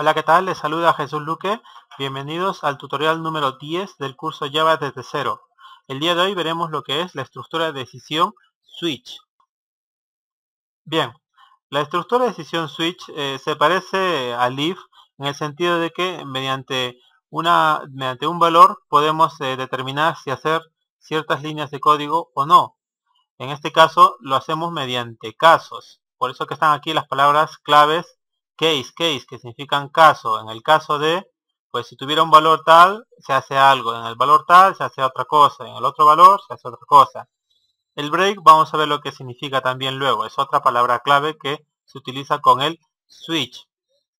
Hola, ¿qué tal? Les saluda Jesús Luque. Bienvenidos al tutorial número 10 del curso Java desde cero. El día de hoy veremos lo que es la estructura de decisión switch. Bien, la estructura de decisión switch se parece al if en el sentido de que mediante un valor podemos determinar si hacer ciertas líneas de código o no. En este caso lo hacemos mediante casos. Por eso que están aquí las palabras claves case, que significan caso. En el caso de, pues si tuviera un valor tal, se hace algo. En el valor tal, se hace otra cosa. En el otro valor, se hace otra cosa. El break, vamos a ver lo que significa también luego. Es otra palabra clave que se utiliza con el switch.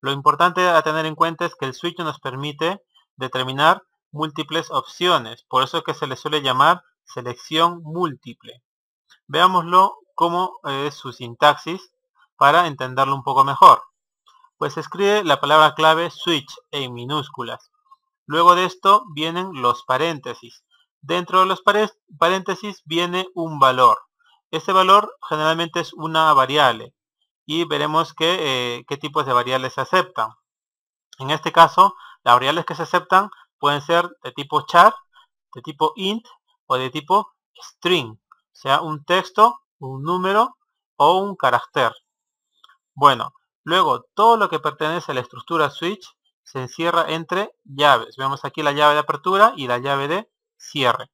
Lo importante a tener en cuenta es que el switch nos permite determinar múltiples opciones. Por eso es que se le suele llamar selección múltiple. Veámoslo cómo es su sintaxis para entenderlo un poco mejor. Pues se escribe la palabra clave switch en minúsculas. Luego de esto vienen los paréntesis. Dentro de los paréntesis viene un valor. Ese valor generalmente es una variable y veremos qué tipos de variables se aceptan. En este caso, las variables que se aceptan pueden ser de tipo char, de tipo int o de tipo string, sea un texto, un número o un carácter. Bueno, luego todo lo que pertenece a la estructura switch se encierra entre llaves. Vemos aquí la llave de apertura y la llave de cierre.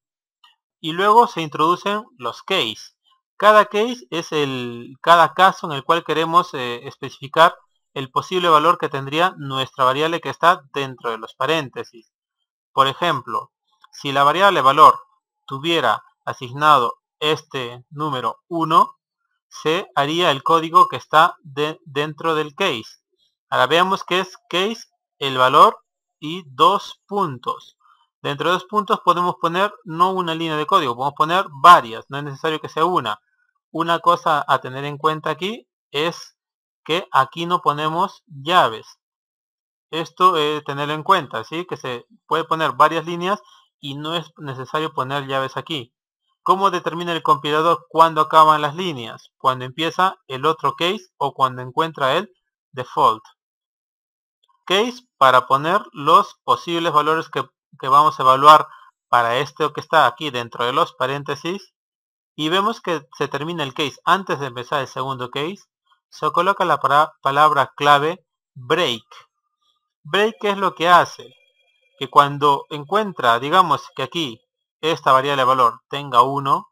Y luego se introducen los case. Cada case es cada caso en el cual queremos especificar el posible valor que tendría nuestra variable que está dentro de los paréntesis. Por ejemplo, si la variable valor tuviera asignado este número 1, se haría el código que está dentro del case. Ahora veamos que es case el valor y dos puntos. Dentro de dos puntos podemos poner no una línea de código, podemos poner varias, no es necesario que sea una. Una cosa a tener en cuenta aquí es que aquí no ponemos llaves. Esto tenerlo en cuenta, ¿sí? Que se puede poner varias líneas y no es necesario poner llaves aquí. ¿Cómo determina el compilador cuándo acaban las líneas? Cuando empieza el otro case o cuando encuentra el default. Case para poner los posibles valores que vamos a evaluar para esto que está aquí dentro de los paréntesis. Y vemos que se termina el case antes de empezar el segundo case. Se coloca la palabra clave break. Break, ¿qué es lo que hace? Que cuando encuentra, digamos que aquí esta variable de valor tenga 1,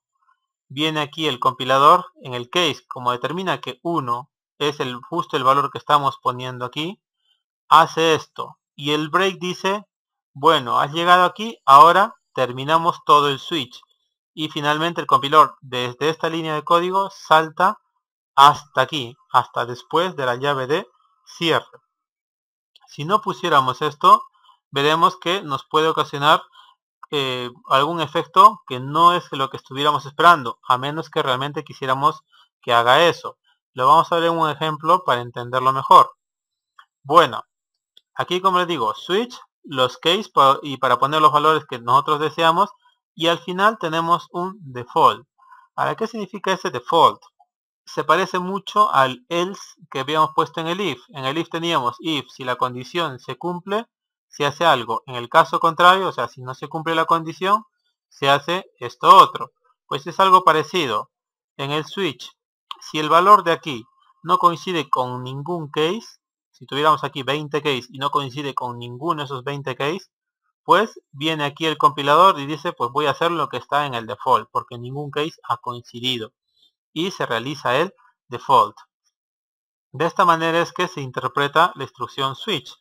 viene aquí el compilador en el case, como determina que 1 es justo el valor que estamos poniendo aquí, hace esto. Y el break dice, bueno, has llegado aquí, ahora terminamos todo el switch. Y finalmente el compilador desde esta línea de código salta hasta aquí, hasta después de la llave de cierre. Si no pusiéramos esto, veremos que nos puede ocasionar algún efecto que no es lo que estuviéramos esperando, a menos que realmente quisiéramos que haga eso. Lo vamos a ver en un ejemplo para entenderlo mejor. Bueno, aquí como les digo, switch, los case y para poner los valores que nosotros deseamos, y al final tenemos un default. Ahora, ¿qué significa ese default? Se parece mucho al else que habíamos puesto en el if. En el if teníamos if, si la condición se cumple, se hace algo. En el caso contrario, o sea, si no se cumple la condición, se hace esto otro. Pues es algo parecido. En el switch, si el valor de aquí no coincide con ningún case, si tuviéramos aquí 20 case y no coincide con ninguno de esos 20 case, pues viene aquí el compilador y dice, pues voy a hacer lo que está en el default, porque ningún case ha coincidido. Y se realiza el default. De esta manera es que se interpreta la instrucción switch.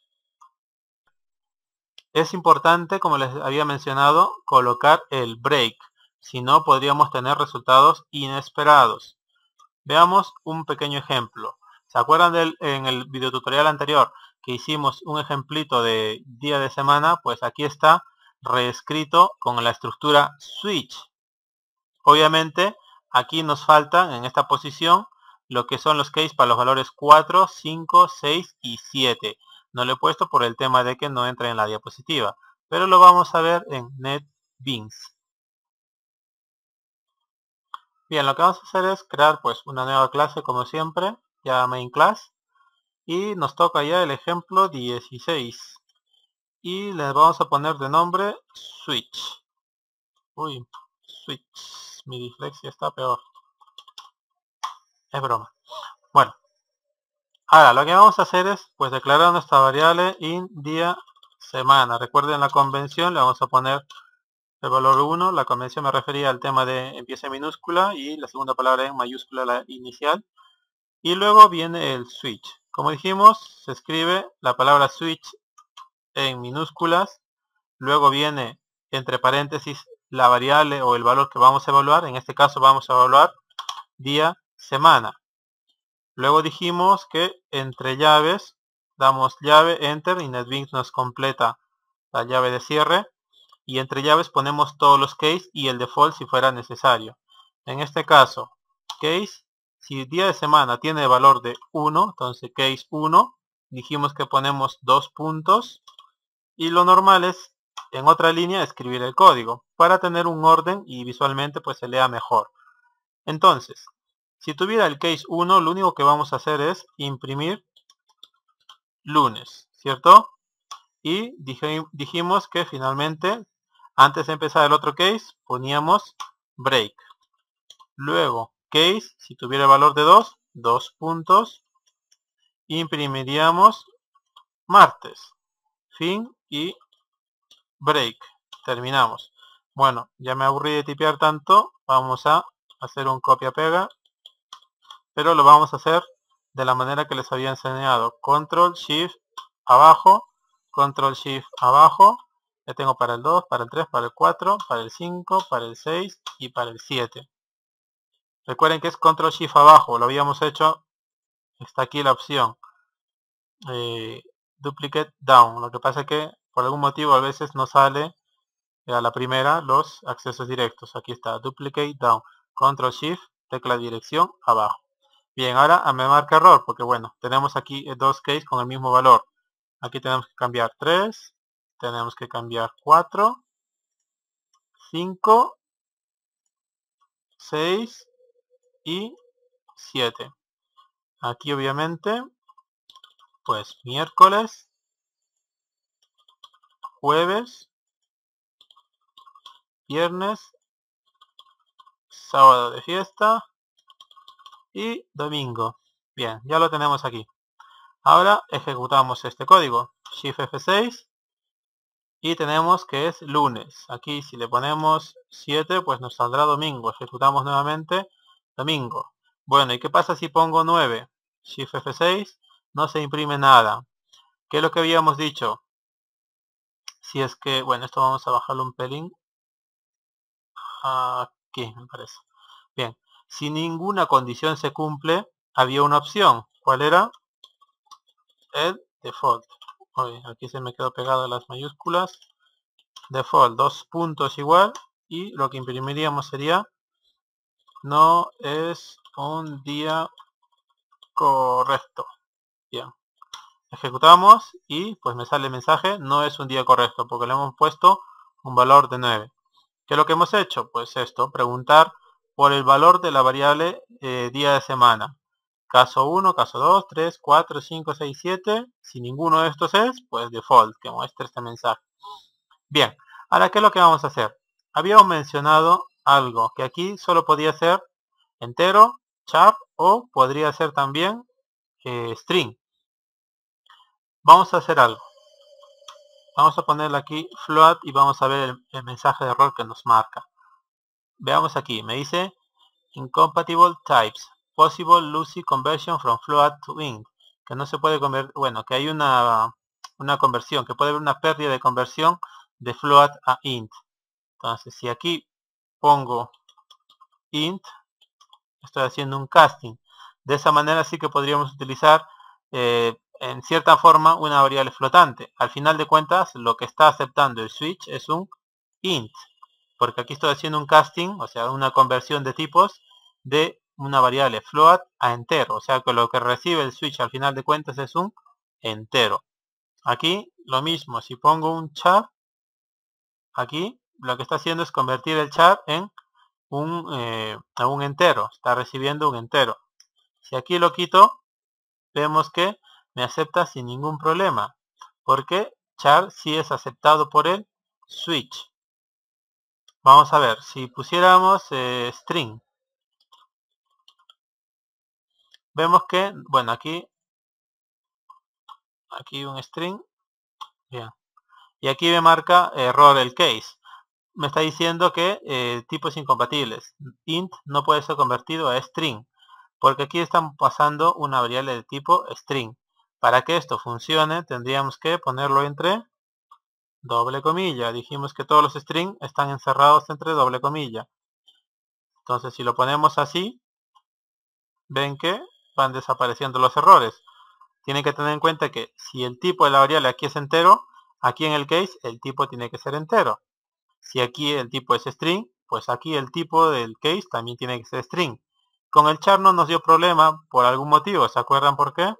Es importante, como les había mencionado, colocar el break, si no podríamos tener resultados inesperados. Veamos un pequeño ejemplo. ¿Se acuerdan en el videotutorial anterior que hicimos un ejemplito de día de semana? Pues aquí está reescrito con la estructura switch. Obviamente aquí nos faltan en esta posición lo que son los case para los valores 4, 5, 6 y 7. No lo he puesto por el tema de que no entra en la diapositiva, pero lo vamos a ver en NetBeans. Bien, lo que vamos a hacer es crear pues una nueva clase como siempre, ya main class, Y nos toca ya el ejemplo 16. Y le vamos a poner de nombre switch. Uy, switch. Mi dislexia está peor. Es broma. Bueno. Ahora, lo que vamos a hacer es, pues, declarar nuestra variable in día semana. Recuerden la convención, le vamos a poner el valor 1. La convención me refería al tema de empieza en minúscula y la segunda palabra en mayúscula, la inicial. Y luego viene el switch. Como dijimos, se escribe la palabra switch en minúsculas. Luego viene entre paréntesis la variable o el valor que vamos a evaluar. En este caso vamos a evaluar día semana. Luego dijimos que entre llaves damos llave, enter, y NetBeans nos completa la llave de cierre. Y entre llaves ponemos todos los case y el default si fuera necesario. En este caso, case, si día de semana tiene valor de 1, entonces case 1, dijimos que ponemos 2 puntos. Y lo normal es, en otra línea, escribir el código para tener un orden y visualmente pues se lea mejor. Entonces, si tuviera el case 1, lo único que vamos a hacer es imprimir lunes, ¿cierto? Y dijimos que finalmente, antes de empezar el otro case, poníamos break. Luego, case, si tuviera el valor de 2, 2 puntos, imprimiríamos martes, fin y break. Terminamos. Bueno, ya me aburrí de tipear tanto, vamos a hacer un copia-pega. Pero lo vamos a hacer de la manera que les había enseñado. Control Shift abajo, Control Shift abajo. Ya tengo para el 2, para el 3, para el 4, para el 5, para el 6 y para el 7. Recuerden que es Control Shift abajo, lo habíamos hecho. Está aquí la opción Duplicate Down. Lo que pasa es que por algún motivo a veces no sale a la primera los accesos directos. Aquí está Duplicate Down, Control Shift, tecla dirección abajo. Bien, ahora me marca error porque bueno, tenemos aquí dos case con el mismo valor. Aquí tenemos que cambiar 3, tenemos que cambiar 4, 5, 6 y 7. Aquí obviamente, pues miércoles, jueves, viernes, sábado de fiesta y domingo. Bien, ya lo tenemos aquí. Ahora ejecutamos este código. Shift F6 y tenemos que es lunes. Aquí si le ponemos 7, pues nos saldrá domingo. Ejecutamos nuevamente domingo. Bueno, ¿y qué pasa si pongo 9? Shift F6, no se imprime nada. ¿Qué es lo que habíamos dicho? Si es que, bueno, esto vamos a bajarlo un pelín. Aquí, me parece. Bien, si ninguna condición se cumple, había una opción. ¿Cuál era? El default. Oye, aquí se me quedó pegado las mayúsculas. Default, 2 puntos igual. Y lo que imprimiríamos sería no es un día correcto. Bien. Ejecutamos y pues me sale el mensaje no es un día correcto porque le hemos puesto un valor de 9. ¿Qué es lo que hemos hecho? Pues esto, preguntar por el valor de la variable día de semana. Caso 1, caso 2, 3, 4, 5, 6, 7. Si ninguno de estos es, pues default, que muestre este mensaje. Bien, ahora ¿qué es lo que vamos a hacer? Habíamos mencionado algo que aquí solo podía ser entero, char o podría ser también string. Vamos a hacer algo. Vamos a ponerle aquí float y vamos a ver el mensaje de error que nos marca. Veamos aquí, me dice incompatible types, possible lossy conversion from float to int, que no se puede convertir, bueno, que hay una conversión, que puede haber una pérdida de conversión de float a int. Entonces, si aquí pongo int, estoy haciendo un casting. De esa manera sí que podríamos utilizar en cierta forma una variable flotante. Al final de cuentas, lo que está aceptando el switch es un int, porque aquí estoy haciendo un casting, o sea, una conversión de tipos de una variable float a entero, o sea que lo que recibe el switch al final de cuentas es un entero. Aquí lo mismo, si pongo un char, aquí lo que está haciendo es convertir el char en a un entero, está recibiendo un entero. Si aquí lo quito, vemos que me acepta sin ningún problema, porque char sí es aceptado por el switch. Vamos a ver, si pusiéramos string, vemos que, bueno, aquí un string, bien, y aquí me marca error el case. Me está diciendo que tipos incompatibles. Int no puede ser convertido a string, porque aquí estamos pasando una variable de tipo string. Para que esto funcione, tendríamos que ponerlo entre doble comilla. Dijimos que todos los strings están encerrados entre doble comilla. Entonces, si lo ponemos así, ven que van desapareciendo los errores. Tienen que tener en cuenta que si el tipo de la variable aquí es entero, aquí en el case el tipo tiene que ser entero. Si aquí el tipo es string, pues aquí el tipo del case también tiene que ser string. Con el char no nos dio problema por algún motivo. ¿Se acuerdan por qué?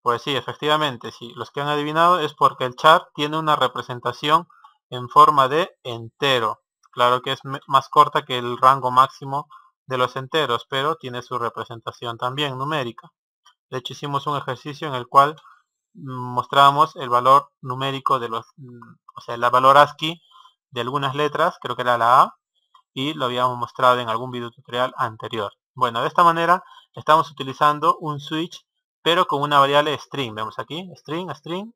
Pues sí, efectivamente, sí. Los que han adivinado es porque el char tiene una representación en forma de entero. Claro que es más corta que el rango máximo de los enteros, pero tiene su representación también numérica. De hecho, hicimos un ejercicio en el cual mostrábamos el valor numérico de los, o sea, el valor ASCII de algunas letras, creo que era la A, y lo habíamos mostrado en algún video tutorial anterior. Bueno, de esta manera estamos utilizando un switch, pero con una variable string. Vemos aquí, string,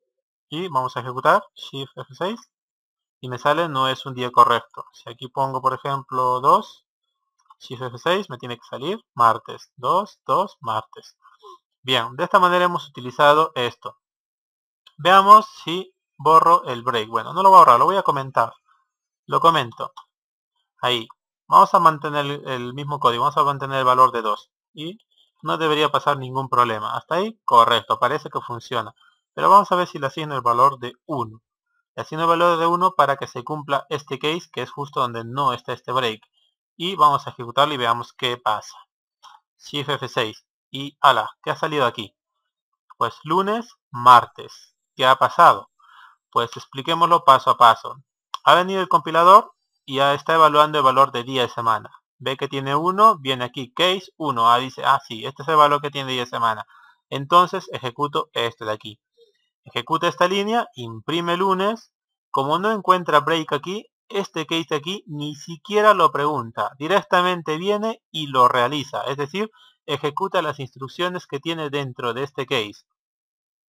y vamos a ejecutar, Shift F6, y me sale no es un día correcto. Si aquí pongo, por ejemplo, 2, Shift F6, me tiene que salir martes, 2, martes. Bien, de esta manera hemos utilizado esto. Veamos si borro el break. Bueno, no lo voy a borrar, lo voy a comentar. Lo comento. Ahí. Vamos a mantener el mismo código. Vamos a mantener el valor de 2. Y no debería pasar ningún problema. Hasta ahí, correcto. Parece que funciona. Pero vamos a ver si le asigno el valor de 1. Le asigno el valor de 1 para que se cumpla este case, que es justo donde no está este break. Y vamos a ejecutarlo y veamos qué pasa. Shift F6. Y ala, ¿qué ha salido aquí? Pues lunes, martes. ¿Qué ha pasado? Pues expliquémoslo paso a paso. Ha venido el compilador y ya está evaluando el valor de día de semana. Ve que tiene 1, viene aquí case 1. Dice, sí, este es el valor que tiene día de semana. Entonces ejecuto este de aquí. Ejecuta esta línea, imprime lunes. Como no encuentra break aquí, este case de aquí ni siquiera lo pregunta. Directamente viene y lo realiza. Es decir, ejecuta las instrucciones que tiene dentro de este case.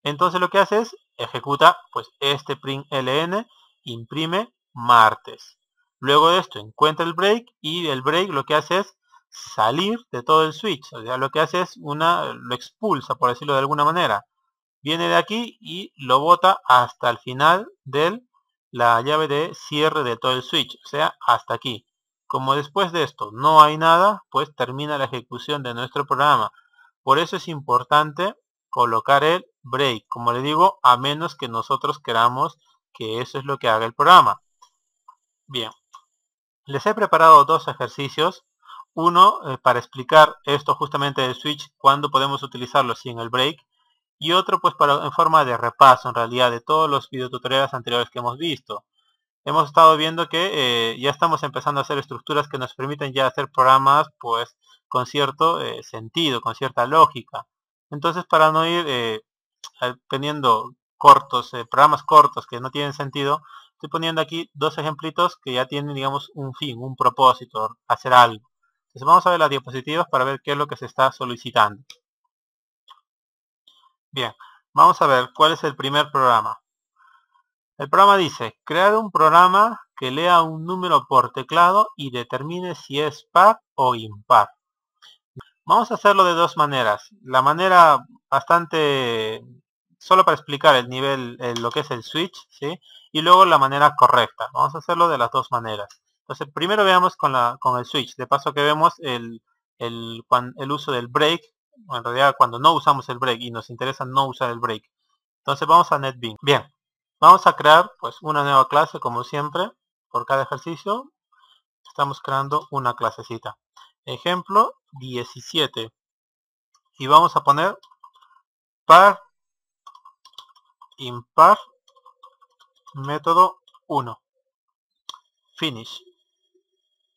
Entonces lo que hace es ejecuta pues este println, imprime martes. Luego de esto encuentra el break y el break lo que hace es salir de todo el switch. O sea, lo que hace es lo expulsa, por decirlo de alguna manera. Viene de aquí y lo bota hasta el final de la llave de cierre de todo el switch. O sea, hasta aquí. Como después de esto no hay nada, pues termina la ejecución de nuestro programa. Por eso es importante colocar el break, como le digo, a menos que nosotros queramos que eso es lo que haga el programa. Bien, les he preparado dos ejercicios. Uno para explicar esto justamente del switch, cuándo podemos utilizarlo sin el break. Y otro pues en forma de repaso en realidad de todos los videotutoriales anteriores que hemos visto. Hemos estado viendo que ya estamos empezando a hacer estructuras que nos permiten ya hacer programas pues con cierto sentido, con cierta lógica. Entonces para no ir teniendo programas cortos que no tienen sentido, estoy poniendo aquí dos ejemplitos que ya tienen digamos un fin, un propósito, hacer algo. Entonces vamos a ver las diapositivas para ver qué es lo que se está solicitando. Bien, vamos a ver cuál es el primer programa. El programa dice, crear un programa que lea un número por teclado y determine si es par o impar. Vamos a hacerlo de dos maneras. La manera bastante, solo para explicar el nivel, lo que es el switch, ¿sí? Y luego la manera correcta. Vamos a hacerlo de las dos maneras. Entonces, primero veamos con el switch. De paso que vemos el uso del break. En realidad, cuando no usamos el break y nos interesa no usar el break. Entonces, vamos a NetBeans. Bien, vamos a crear pues una nueva clase, como siempre. Por cada ejercicio, estamos creando una clasecita. Ejemplo 17. Y vamos a poner par, impar, método 1. Finish.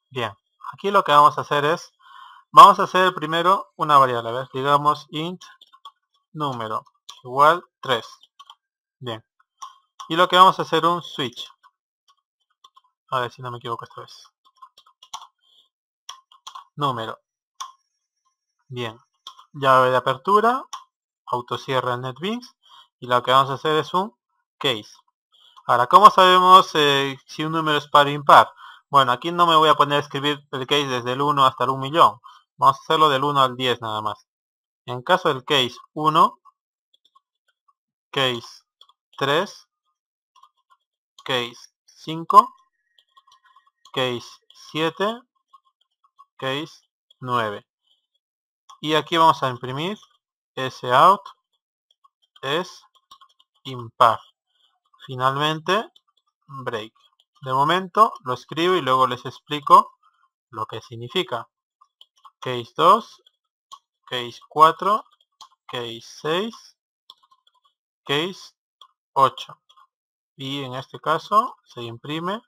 Bien, aquí lo que vamos a hacer es, vamos a hacer primero una variable, a ver, digamos int número. igual 3. Bien. Y lo que vamos a hacer un switch. A ver si no me equivoco esta vez. Número. Bien. Llave de apertura. Autocierre en NetBeans. Y lo que vamos a hacer es un case. Ahora, ¿cómo sabemos si un número es par o impar? Bueno, aquí no me voy a poner a escribir el case desde el 1 hasta el 1.000.000. Vamos a hacerlo del 1 al 10 nada más. En caso del case 1, case 3, case 5, case 7, case 9. Y aquí vamos a imprimir sout es impar. Finalmente, break. De momento lo escribo y luego les explico lo que significa. Case 2, case 4, case 6, case 8. Y en este caso se imprime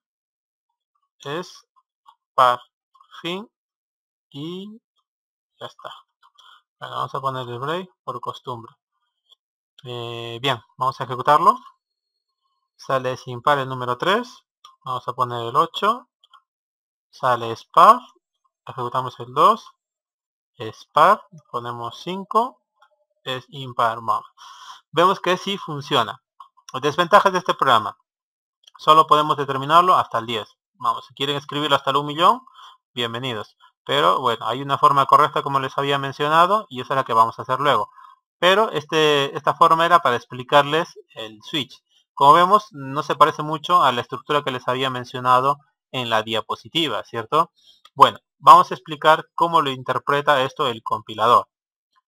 es par, fin y ya está. Bueno, vamos a poner el break por costumbre. Bien, vamos a ejecutarlo. Sale sin par el número 3. Vamos a poner el 8. Sale es par. Ejecutamos el 2. Es par. Ponemos 5. Es impar. Vemos que sí funciona. Desventajas de este programa. Solo podemos determinarlo hasta el 10. Vamos, si quieren escribirlo hasta el 1.000.000, bienvenidos. Pero bueno, hay una forma correcta como les había mencionado y esa es la que vamos a hacer luego. Pero esta forma era para explicarles el switch. Como vemos, no se parece mucho a la estructura que les había mencionado en la diapositiva, ¿cierto? Bueno, vamos a explicar cómo lo interpreta esto el compilador.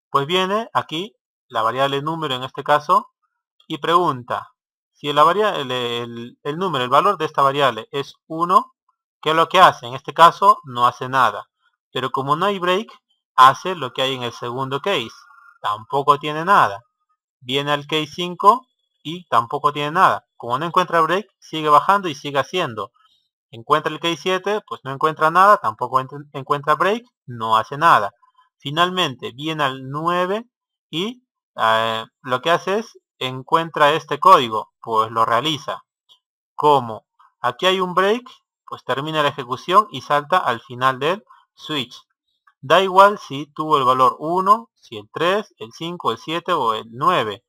Pues viene aquí la variable número en este caso y pregunta si el número, el valor de esta variable es 1, ¿qué es lo que hace? En este caso no hace nada. Pero como no hay break, hace lo que hay en el segundo case. Tampoco tiene nada. Viene al case 5 y tampoco tiene nada. Como no encuentra break, sigue bajando y sigue haciendo. Encuentra el case 7, pues no encuentra nada, tampoco encuentra break, no hace nada. Finalmente viene al 9 y lo que hace es encuentra este código, pues lo realiza. Como aquí hay un break, pues termina la ejecución y salta al final del switch. Da igual si tuvo el valor 1, si el 3, el 5, el 7 o el 9.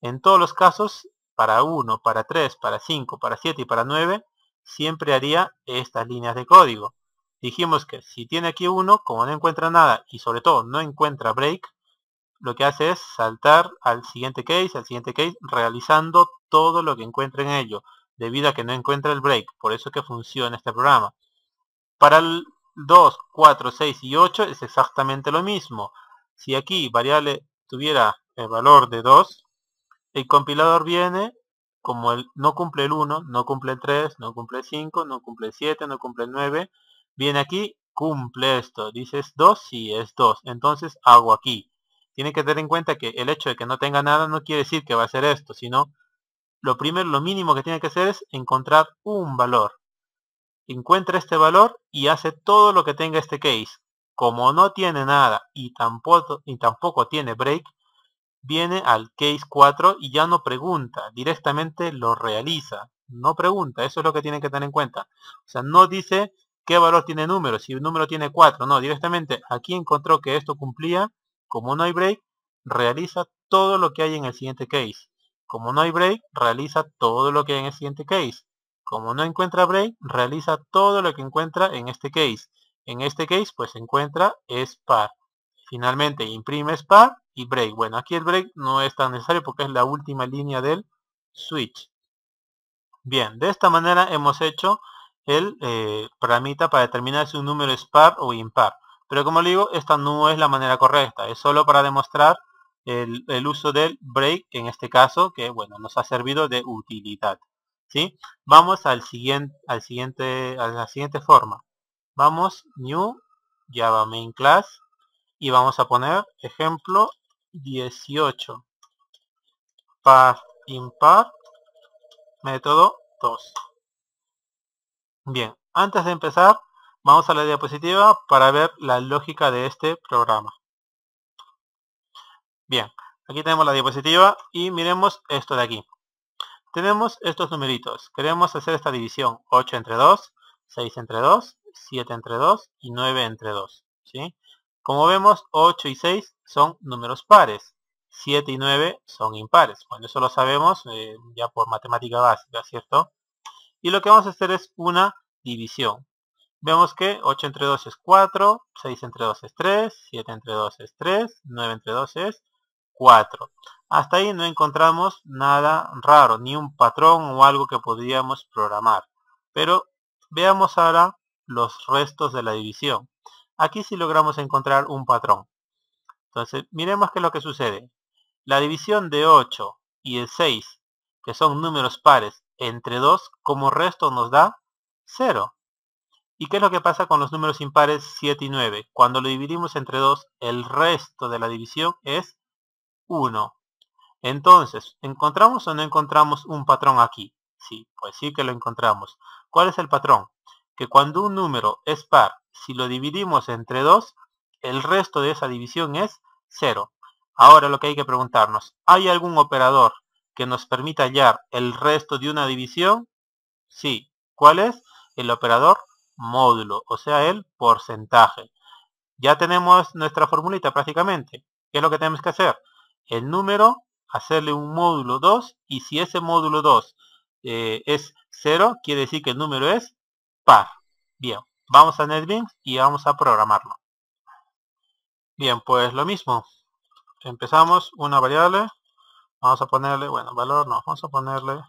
En todos los casos, para 1, para 3, para 5, para 7 y para 9, siempre haría estas líneas de código. Dijimos que si tiene aquí 1, como no encuentra nada y sobre todo no encuentra break, lo que hace es saltar al siguiente case, realizando todo lo que encuentre en ello, debido a que no encuentra el break. Por eso que funciona este programa. Para el 2, 4, 6 y 8 es exactamente lo mismo. Si aquí variable tuviera el valor de 2, el compilador viene, como no cumple el 1, no cumple el 3, no cumple el 5, no cumple el 7, no cumple el 9, viene aquí, cumple esto. Dices 2, sí, es 2. Entonces hago aquí. Tiene que tener en cuenta que el hecho de que no tenga nada no quiere decir que va a hacer esto, sino lo mínimo que tiene que hacer es encontrar un valor. Encuentra este valor y hace todo lo que tenga este case. Como no tiene nada y tampoco tiene break, viene al case 4 y ya no pregunta, directamente lo realiza. No pregunta, eso es lo que tienen que tener en cuenta. O sea, no dice qué valor tiene número, si un número tiene 4, no, directamente aquí encontró que esto cumplía, como no hay break, realiza todo lo que hay en el siguiente case. Como no hay break, realiza todo lo que hay en el siguiente case. Como no encuentra break, realiza todo lo que encuentra en este case. En este case, pues encuentra es par. Finalmente imprime par y break. Bueno, aquí el break no es tan necesario porque es la última línea del switch. Bien, de esta manera hemos hecho el programita para determinar si un número es par o impar. Pero como le digo, esta no es la manera correcta. Es solo para demostrar el uso del break, en este caso, que bueno, nos ha servido de utilidad. ¿Sí? Vamos a la siguiente forma. Vamos, new, Java main class, y vamos a poner ejemplo 18 par impar método 2. Bien, antes de empezar vamos a la diapositiva para ver la lógica de este programa. Bien, Aquí tenemos la diapositiva y miremos esto de aquí. Tenemos estos numeritos. Queremos hacer esta división. 8 entre 2, 6 entre 2, 7 entre 2 y 9 entre 2. ¿Sí? Como vemos, 8 y 6 son números pares. 7 y 9 son impares. Bueno, eso lo sabemos ya por matemática básica, ¿cierto? Y lo que vamos a hacer es una división. Vemos que 8 entre 2 es 4, 6 entre 2 es 3, 7 entre 2 es 3, 9 entre 2 es 4. Hasta ahí no encontramos nada raro, ni un patrón o algo que podríamos programar. Pero veamos ahora los restos de la división. Aquí sí logramos encontrar un patrón. Entonces, miremos qué es lo que sucede. La división de 8 y el 6, que son números pares, entre 2, como resto nos da 0. ¿Y qué es lo que pasa con los números impares 7 y 9? Cuando lo dividimos entre 2, el resto de la división es 1. Entonces, ¿encontramos o no encontramos un patrón aquí? Sí, pues sí que lo encontramos. ¿Cuál es el patrón? Que cuando un número es par, si lo dividimos entre 2, el resto de esa división es 0. Ahora lo que hay que preguntarnos, ¿hay algún operador que nos permita hallar el resto de una división? Sí. ¿Cuál es? El operador módulo, o sea, el porcentaje. Ya tenemos nuestra formulita prácticamente. ¿Qué es lo que tenemos que hacer? El número, hacerle un módulo 2, y si ese módulo 2 es 0, quiere decir que el número es par. Bien, vamos a NetBeans y vamos a programarlo. Bien, pues lo mismo. Empezamos una variable. Vamos a ponerle, bueno, valor no, vamos a ponerle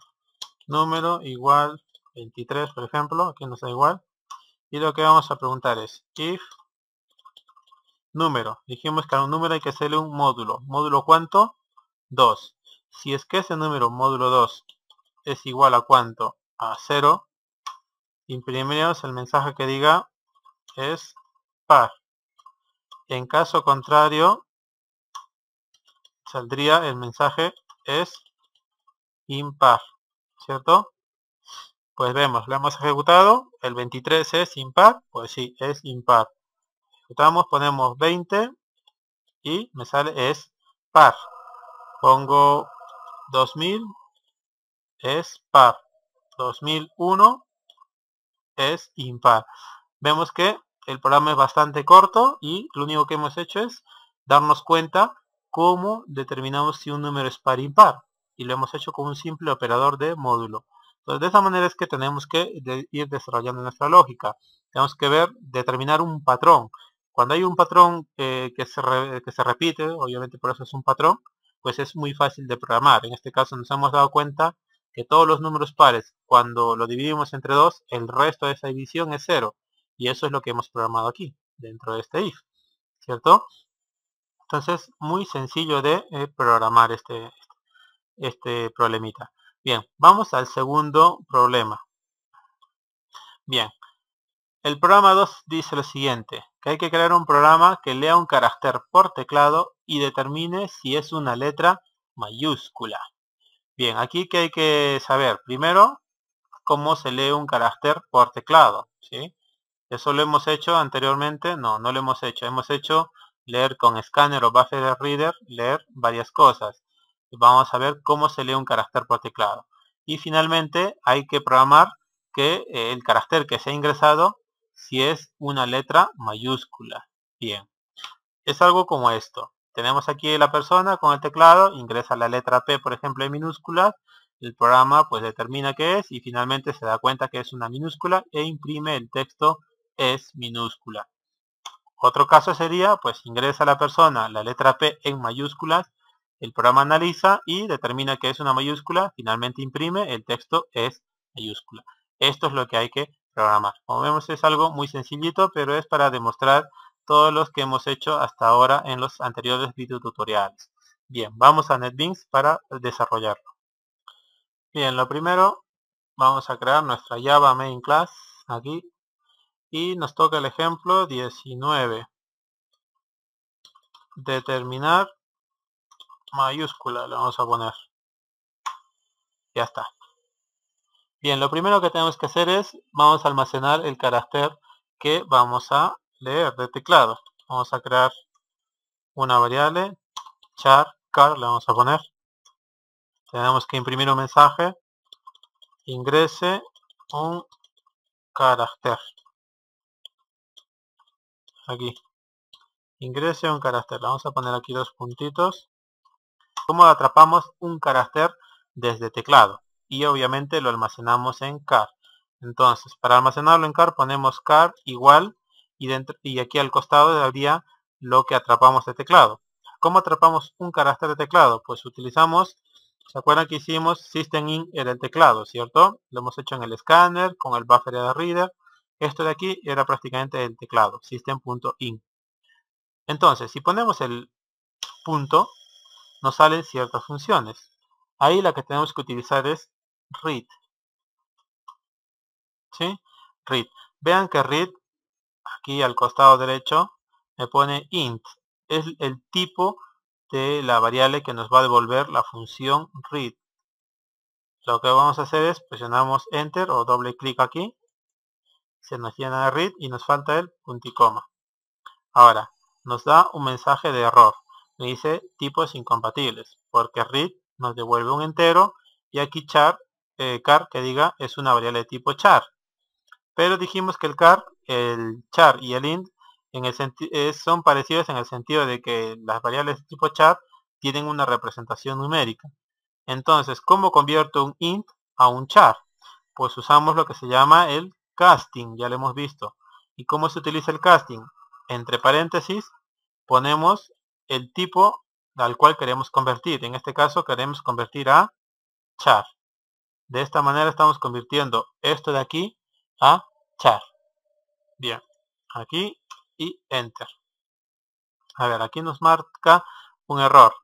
número igual 23, por ejemplo. Aquí nos da igual. Y lo que vamos a preguntar es if número. Dijimos que a un número hay que hacerle un módulo. ¿Módulo cuánto? 2. Si es que ese número, módulo 2, es igual a cuánto? A 0, imprimiremos el mensaje que diga es par. En caso contrario, saldría el mensaje es impar, ¿cierto? Pues vemos, lo hemos ejecutado, el 23 es impar, pues sí, es impar. Ejecutamos, ponemos 20 y me sale es par. Pongo 2000, es par. 2001 es impar. Vemos que el programa es bastante corto y lo único que hemos hecho es darnos cuenta cómo determinamos si un número es par o impar. Y lo hemos hecho con un simple operador de módulo. Entonces, de esa manera es que tenemos que ir desarrollando nuestra lógica. Tenemos que determinar un patrón. Cuando hay un patrón que se repite, obviamente por eso es un patrón, pues es muy fácil de programar. En este caso nos hemos dado cuenta que todos los números pares, cuando lo dividimos entre 2, el resto de esa división es 0. Y eso es lo que hemos programado aquí, dentro de este if, ¿cierto? Entonces, muy sencillo de programar este problemita. Bien, vamos al segundo problema. Bien, el programa 2 dice lo siguiente, que hay que crear un programa que lea un carácter por teclado y determine si es una letra mayúscula. Bien, aquí que hay que saber, primero, cómo se lee un carácter por teclado, ¿sí? Eso lo hemos hecho anteriormente, no lo hemos hecho. Hemos hecho leer con escáner o buffer reader, leer varias cosas. Vamos a ver cómo se lee un carácter por teclado. Y finalmente hay que programar que el carácter que se ha ingresado, si es una letra mayúscula. Bien, es algo como esto. Tenemos aquí la persona con el teclado, ingresa la letra P, por ejemplo, en minúsculas. El programa pues determina qué es y finalmente se da cuenta que es una minúscula e imprime el texto es minúscula. Otro caso sería, pues ingresa la persona la letra P en mayúsculas, el programa analiza y determina que es una mayúscula, finalmente imprime, el texto es mayúscula. Esto es lo que hay que programar. Como vemos es algo muy sencillito, pero es para demostrar todos los que hemos hecho hasta ahora en los anteriores videotutoriales. Bien, vamos a NetBeans para desarrollarlo. Bien, lo primero, vamos a crear nuestra Java Main Class aquí. Y nos toca el ejemplo 19. Determinar mayúscula, le vamos a poner. Ya está. Bien, lo primero que tenemos que hacer es, vamos a almacenar el carácter que vamos a leer de teclado. Vamos a crear una variable char car le vamos a poner. Tenemos que imprimir un mensaje. Ingrese un carácter. Aquí. Ingrese un carácter. Vamos a poner aquí 2 puntitos. ¿Cómo atrapamos un carácter desde teclado? Y obviamente lo almacenamos en car. Entonces, para almacenarlo en car ponemos car igual y aquí al costado habría lo que atrapamos de teclado. ¿Cómo atrapamos un carácter de teclado? Pues utilizamos, ¿se acuerdan que hicimos system-in era el teclado, cierto? Lo hemos hecho en el escáner, con el buffer de reader. Esto de aquí era prácticamente el teclado, system.in. Entonces, si ponemos el punto, nos salen ciertas funciones. Ahí la que tenemos que utilizar es read. ¿Sí? Read. Vean que read, aquí al costado derecho, me pone int. Es el tipo de la variable que nos va a devolver la función read. Lo que vamos a hacer es presionamos enter o doble clic aquí. Se nos llena de read y nos falta el punto y coma. Ahora, nos da un mensaje de error. Me dice tipos incompatibles, porque read nos devuelve un entero y aquí char que diga es una variable de tipo char. Pero dijimos que el char y el int son parecidos en el sentido de que las variables de tipo char tienen una representación numérica. Entonces, ¿cómo convierto un int a un char? Pues usamos lo que se llama el casting, ya lo hemos visto. ¿Y cómo se utiliza el casting? Entre paréntesis ponemos el tipo al cual queremos convertir. En este caso queremos convertir a char. De esta manera estamos convirtiendo esto de aquí a char. Bien, aquí y enter. A ver, aquí nos marca un error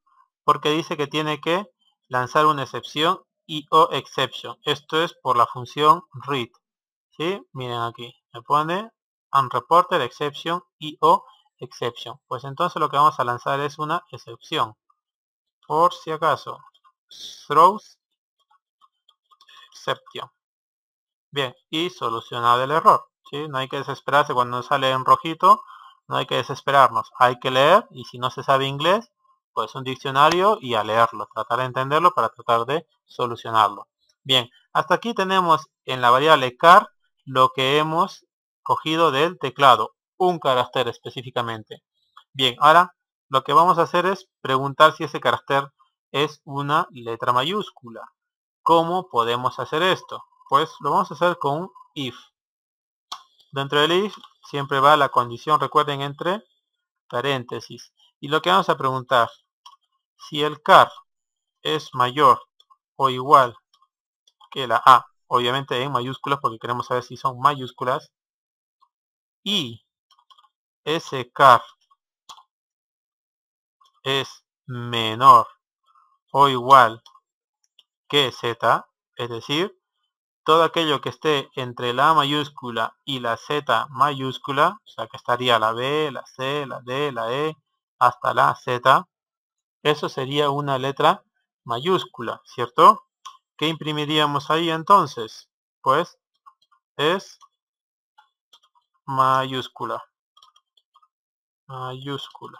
porque dice que tiene que lanzar una excepción y o exception. Esto es por la función read. ¿Sí? Miren aquí, me pone unreported exception y o exception. Pues entonces lo que vamos a lanzar es una excepción. Por si acaso, throws exception. Bien, y solucionado el error. ¿Sí? No hay que desesperarse cuando nos sale en rojito. No hay que desesperarnos. Hay que leer y si no se sabe inglés, pues un diccionario y a leerlo. Tratar de entenderlo para tratar de solucionarlo. Bien, hasta aquí tenemos en la variable car lo que hemos cogido del teclado. Un carácter específicamente. Bien, ahora lo que vamos a hacer es preguntar si ese carácter es una letra mayúscula. ¿Cómo podemos hacer esto? Pues lo vamos a hacer con un if. Dentro del if siempre va la condición, recuerden, entre paréntesis. Y lo que vamos a preguntar, si el car es mayor o igual que la A, obviamente en mayúsculas porque queremos saber si son mayúsculas, y ese car es menor o igual que Z, es decir, todo aquello que esté entre la A mayúscula y la Z mayúscula, o sea que estaría la B, la C, la D, la E, hasta la Z, eso sería una letra mayúscula, ¿cierto? ¿Qué imprimiríamos ahí entonces? Pues es mayúscula. Mayúscula.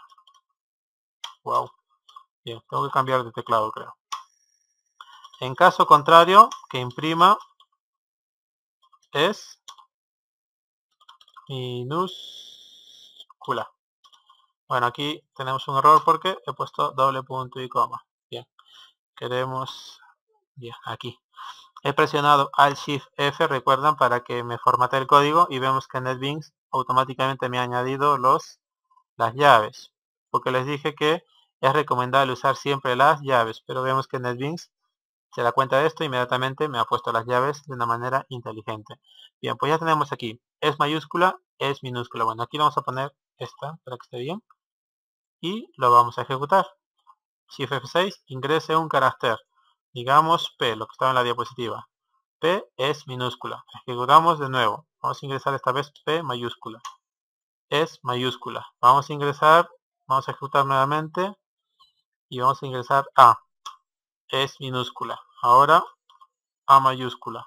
Wow. Bien, tengo que cambiar de teclado, creo. En caso contrario, que imprima es minúscula. Bueno, aquí tenemos un error porque he puesto doble punto y coma. Bien, queremos... Bien, aquí. He presionado Alt Shift F, recuerdan, para que me formate el código y vemos que NetBeans automáticamente me ha añadido las llaves. Porque les dije que es recomendable usar siempre las llaves, pero vemos que NetBeans se da cuenta de esto e inmediatamente me ha puesto las llaves de una manera inteligente. Bien, pues ya tenemos aquí, es mayúscula, es minúscula. Bueno, aquí vamos a poner esta para que esté bien. Y lo vamos a ejecutar. Shift F6, ingrese un carácter. Digamos P, lo que estaba en la diapositiva. P es minúscula. Ejecutamos de nuevo. Vamos a ingresar esta vez P mayúscula. Es mayúscula. Vamos a ingresar, vamos a ejecutar nuevamente. Y vamos a ingresar A. Es minúscula. Ahora A mayúscula.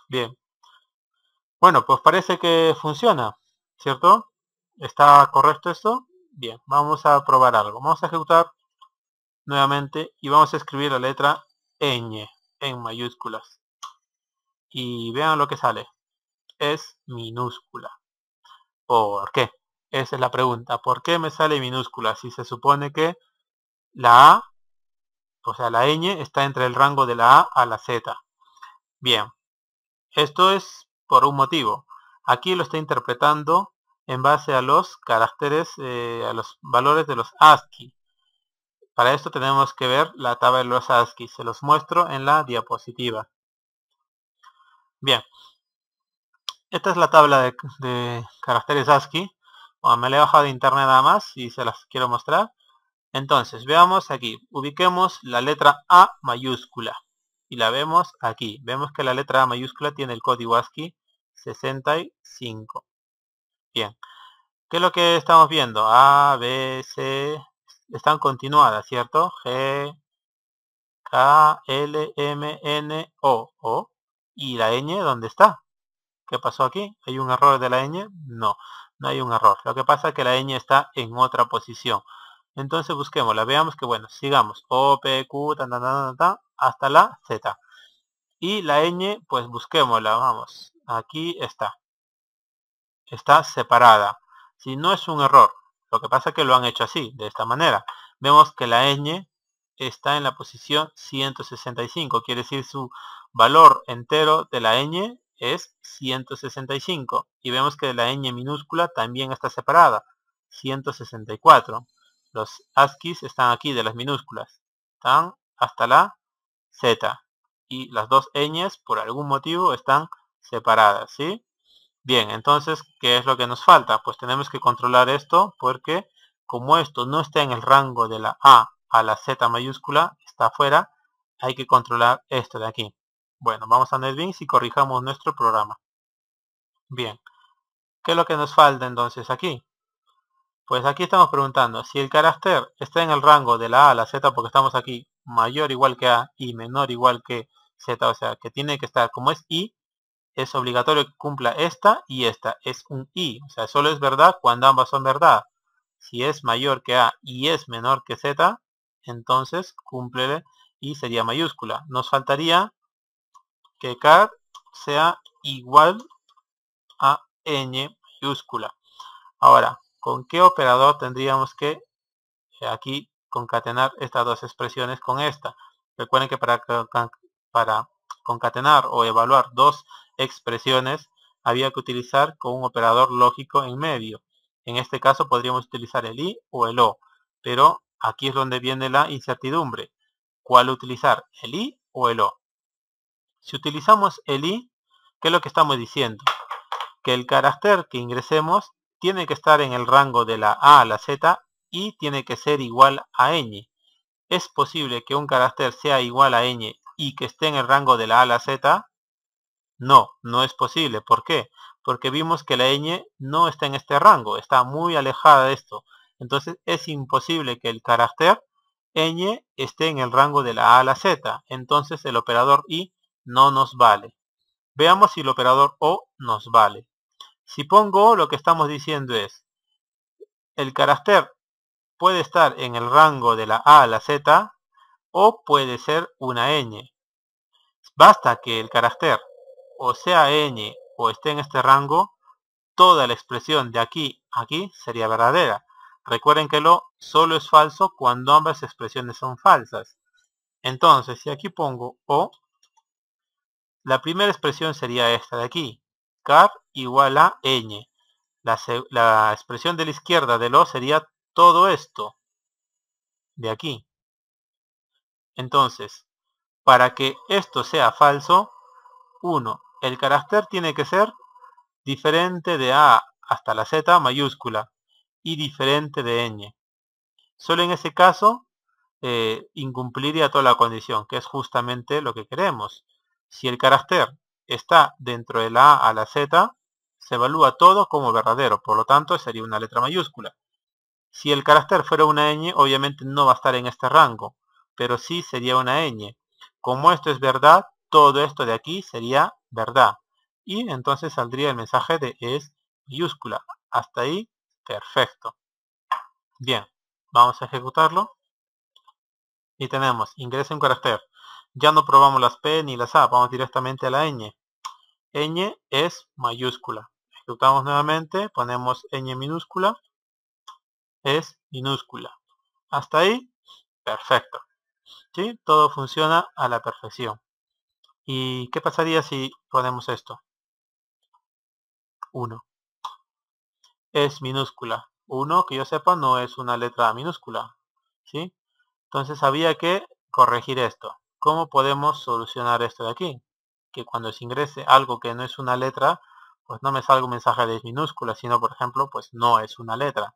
Bien. Bueno, pues parece que funciona, ¿cierto? ¿Está correcto esto? Bien, vamos a probar algo. Vamos a ejecutar nuevamente y vamos a escribir la letra ñ en mayúsculas. Y vean lo que sale. Es minúscula. ¿Por qué? Esa es la pregunta. ¿Por qué me sale minúscula si se supone que la A, o sea, la ñ está entre el rango de la A a la Z? Bien, esto es por un motivo. Aquí lo está interpretando en base a los caracteres, a los valores de los ASCII. Para esto tenemos que ver la tabla de los ASCII. Se los muestro en la diapositiva. Bien, esta es la tabla de caracteres ASCII. Bueno, me la he bajado de internet nada más y se las quiero mostrar. Entonces, veamos aquí. Ubiquemos la letra A mayúscula. Y la vemos aquí. Vemos que la letra A mayúscula tiene el código ASCII 65. Bien. ¿Qué es lo que estamos viendo? A, B, C. Están continuadas, ¿cierto? G, K, L, M, N, O. ¿Y la ñ dónde está? ¿Qué pasó aquí? ¿Hay un error de la ñ? No, no hay un error. Lo que pasa es que la ñ está en otra posición. Entonces busquémosla. Veamos que, bueno, sigamos. O, P, Q, hasta la Z. Y la ñ, pues busquémosla. Vamos. Aquí está. Está separada. Si no es un error. Lo que pasa es que lo han hecho así, de esta manera. Vemos que la ñ está en la posición 165. Quiere decir su valor entero de la ñ es 165. Y vemos que la ñ minúscula también está separada. 164. Los ASCIIs están aquí de las minúsculas. Están hasta la Z. Y las dos ñs por algún motivo están separadas, ¿sí? Bien, entonces, ¿qué es lo que nos falta? Pues tenemos que controlar esto porque como esto no está en el rango de la A a la Z mayúscula, está afuera, hay que controlar esto de aquí. Bueno, vamos a NetBeans y corrijamos nuestro programa. Bien, ¿qué es lo que nos falta entonces aquí? Pues aquí estamos preguntando, si el carácter está en el rango de la A a la Z, porque estamos aquí mayor o igual que A y menor o igual que Z, o sea, que tiene que estar, como es I, es obligatorio que cumpla esta y esta. Es un I. O sea, solo es verdad cuando ambas son verdad. Si es mayor que A y es menor que Z, entonces cumple y sería mayúscula. Nos faltaría que car sea igual a ñ mayúscula. Ahora, ¿con qué operador tendríamos que aquí concatenar estas dos expresiones con esta? Recuerden que para concatenar o evaluar dos expresiones había que utilizar con un operador lógico en medio. En este caso podríamos utilizar el i o el o, pero aquí es donde viene la incertidumbre. ¿Cuál utilizar? ¿El i o el o? Si utilizamos el i, ¿qué es lo que estamos diciendo? Que el carácter que ingresemos tiene que estar en el rango de la A a la Z y tiene que ser igual a ñ. ¿Es posible que un carácter sea igual a ñ y que esté en el rango de la A a la Z? No, no es posible. ¿Por qué? Porque vimos que la ñ no está en este rango, está muy alejada de esto. Entonces es imposible que el carácter ñ esté en el rango de la A a la Z. Entonces el operador i no nos vale. Veamos si el operador o nos vale. Si pongo o, lo que estamos diciendo es, el carácter puede estar en el rango de la A a la Z o puede ser una ñ. Basta que el carácter o sea ñ o esté en este rango, toda la expresión de aquí a aquí sería verdadera. Recuerden que lo solo es falso cuando ambas expresiones son falsas. Entonces, si aquí pongo o, la primera expresión sería esta de aquí. Car igual a ñ. La expresión de la izquierda del o sería todo esto de aquí. Entonces, para que esto sea falso, 1. El carácter tiene que ser diferente de A hasta la Z mayúscula y diferente de ñ. Solo en ese caso incumpliría toda la condición, que es justamente lo que queremos. Si el carácter está dentro de la A a la Z, se evalúa todo como verdadero, por lo tanto sería una letra mayúscula. Si el carácter fuera una ñ, obviamente no va a estar en este rango, pero sí sería una ñ. Como esto es verdad, todo esto de aquí sería verdad. Y entonces saldría el mensaje de es mayúscula. Hasta ahí, perfecto. Bien, vamos a ejecutarlo. Y tenemos, ingrese un carácter. Ya no probamos las P ni las A, vamos directamente a la ñ. Ñ es mayúscula. Ejecutamos nuevamente, ponemos ñ minúscula, es minúscula. Hasta ahí, perfecto. ¿Sí? Todo funciona a la perfección. ¿Y qué pasaría si ponemos esto? 1. Es minúscula. 1, que yo sepa, no es una letra minúscula. ¿Sí? Entonces había que corregir esto. ¿Cómo podemos solucionar esto de aquí? Que cuando se ingrese algo que no es una letra, pues no me salga un mensaje de minúscula, sino por ejemplo, pues no es una letra.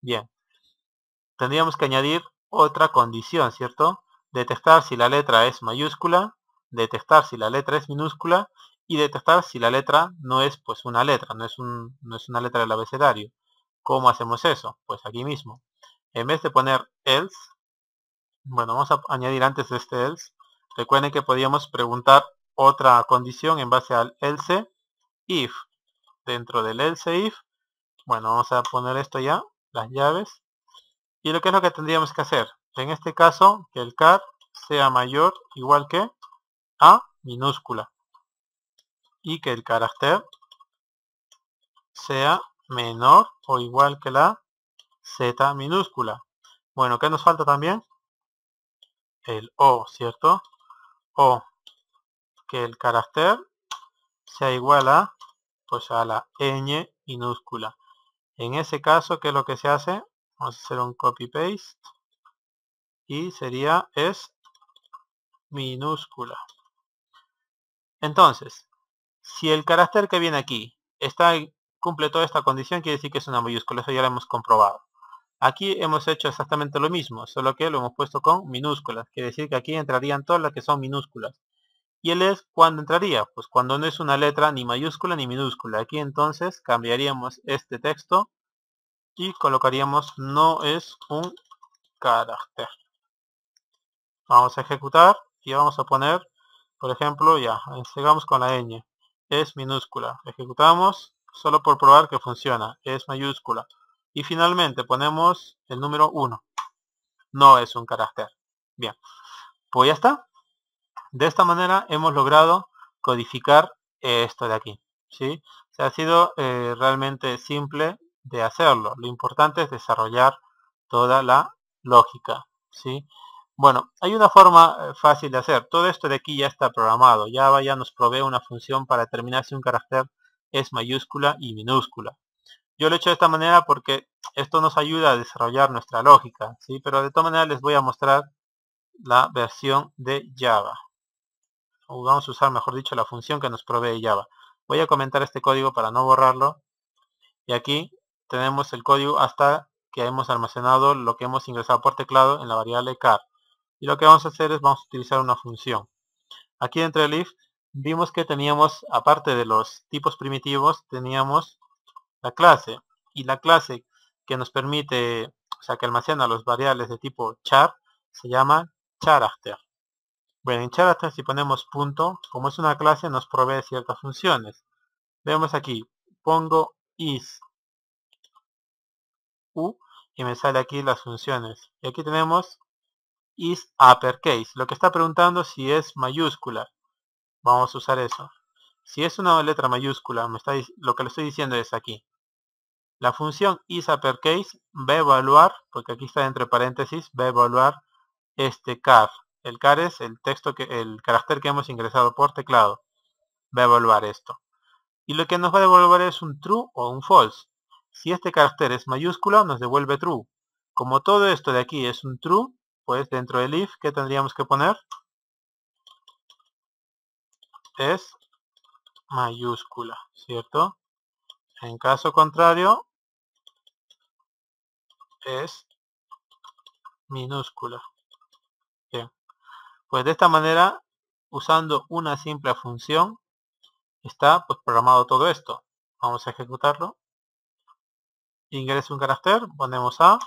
Bien, tendríamos que añadir otra condición, ¿cierto? Detectar si la letra es mayúscula, detectar si la letra es minúscula y detectar si la letra no es pues una letra, no es una letra del abecedario. ¿Cómo hacemos eso? Pues aquí mismo. En vez de poner else, bueno, vamos a añadir antes de este else. Recuerden que podíamos preguntar otra condición en base al else if. Dentro del else if, bueno, vamos a poner esto ya, las llaves. Y lo que es lo que tendríamos que hacer. En este caso, que el car sea mayor o igual que A minúscula. Y que el carácter sea menor o igual que la Z minúscula. Bueno, ¿qué nos falta también? El O, ¿cierto? O que el carácter sea igual a, pues a la ñ minúscula. En ese caso, ¿qué es lo que se hace? Vamos a hacer un copy-paste. Y sería es minúscula. Entonces, si el carácter que viene aquí cumple toda esta condición, quiere decir que es una mayúscula. Eso ya lo hemos comprobado. Aquí hemos hecho exactamente lo mismo, solo que lo hemos puesto con minúsculas. Quiere decir que aquí entrarían todas las que son minúsculas. ¿Y el es cuándo entraría? Pues cuando no es una letra ni mayúscula ni minúscula. Aquí entonces cambiaríamos este texto y colocaríamos no es un carácter. Vamos a ejecutar y vamos a poner, por ejemplo, ya, sigamos con la ñ. Es minúscula. Ejecutamos solo por probar que funciona. Es mayúscula. Y finalmente ponemos el número 1. No es un carácter. Bien, pues ya está. De esta manera hemos logrado codificar esto de aquí. ¿Sí? Ha sido realmente simple de hacerlo. Lo importante es desarrollar toda la lógica. ¿Sí? Bueno, hay una forma fácil de hacer. Todo esto de aquí ya está programado. Java ya nos provee una función para determinar si un carácter es mayúscula y minúscula. Yo lo he hecho de esta manera porque esto nos ayuda a desarrollar nuestra lógica. ¿Sí? Pero de todas maneras les voy a mostrar la versión de Java. O vamos a usar, mejor dicho, la función que nos provee Java. Voy a comentar este código para no borrarlo. Y aquí tenemos el código hasta que hemos almacenado lo que hemos ingresado por teclado en la variable car. Y lo que vamos a hacer es, vamos a utilizar una función. Aquí dentro del if, vimos que teníamos, aparte de los tipos primitivos, teníamos la clase. Y la clase que nos permite, o sea, que almacena los variables de tipo char, se llama character. Bueno, en character si ponemos punto, como es una clase, nos provee ciertas funciones. Vemos aquí, pongo is u y me sale aquí las funciones. Y aquí tenemos is uppercase. Lo que está preguntando si es mayúscula. Vamos a usar eso. Si es una letra mayúscula, lo que le estoy diciendo es aquí. La función isUpperCase va a evaluar, porque aquí está entre paréntesis, va a evaluar este car. El car es el carácter que hemos ingresado por teclado. Va a evaluar esto. Y lo que nos va a devolver es un true o un false. Si este carácter es mayúscula, nos devuelve true. Como todo esto de aquí es un true, pues dentro del if, ¿qué tendríamos que poner? Es mayúscula, ¿cierto? En caso contrario, es minúscula. Bien, pues de esta manera, usando una simple función, está pues programado todo esto. Vamos a ejecutarlo. Ingreso un carácter, ponemos A,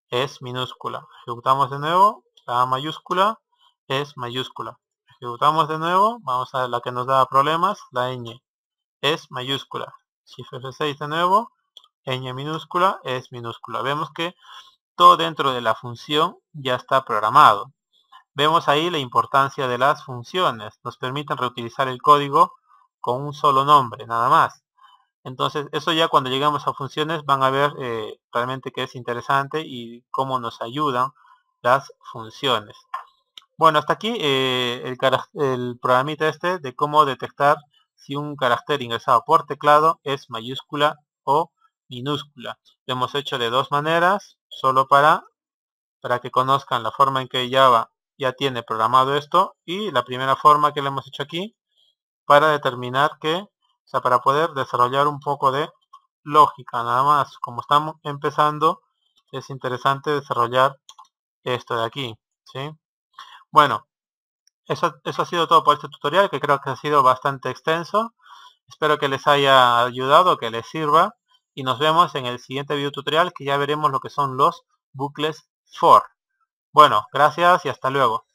es minúscula. Ejecutamos de nuevo, la A mayúscula es mayúscula. Ejecutamos de nuevo, vamos a la que nos da problemas, la ñ es mayúscula. Shift F6 de nuevo, ñ minúscula es minúscula. Vemos que todo dentro de la función ya está programado. Vemos ahí la importancia de las funciones. Nos permiten reutilizar el código con un solo nombre, nada más. Entonces, eso ya cuando llegamos a funciones van a ver realmente que es interesante y cómo nos ayudan las funciones. Bueno, hasta aquí el programita este de cómo detectar si un carácter ingresado por teclado es mayúscula o minúscula. Lo hemos hecho de dos maneras, solo para que conozcan la forma en que Java ya tiene programado esto, y la primera forma que le hemos hecho aquí para determinar para poder desarrollar un poco de lógica, nada más. Como estamos empezando, es interesante desarrollar esto de aquí, ¿sí? Bueno, eso ha sido todo por este tutorial, que creo que ha sido bastante extenso. Espero que les haya ayudado, que les sirva, y nos vemos en el siguiente video tutorial, que ya veremos lo que son los bucles for. Bueno, gracias y hasta luego.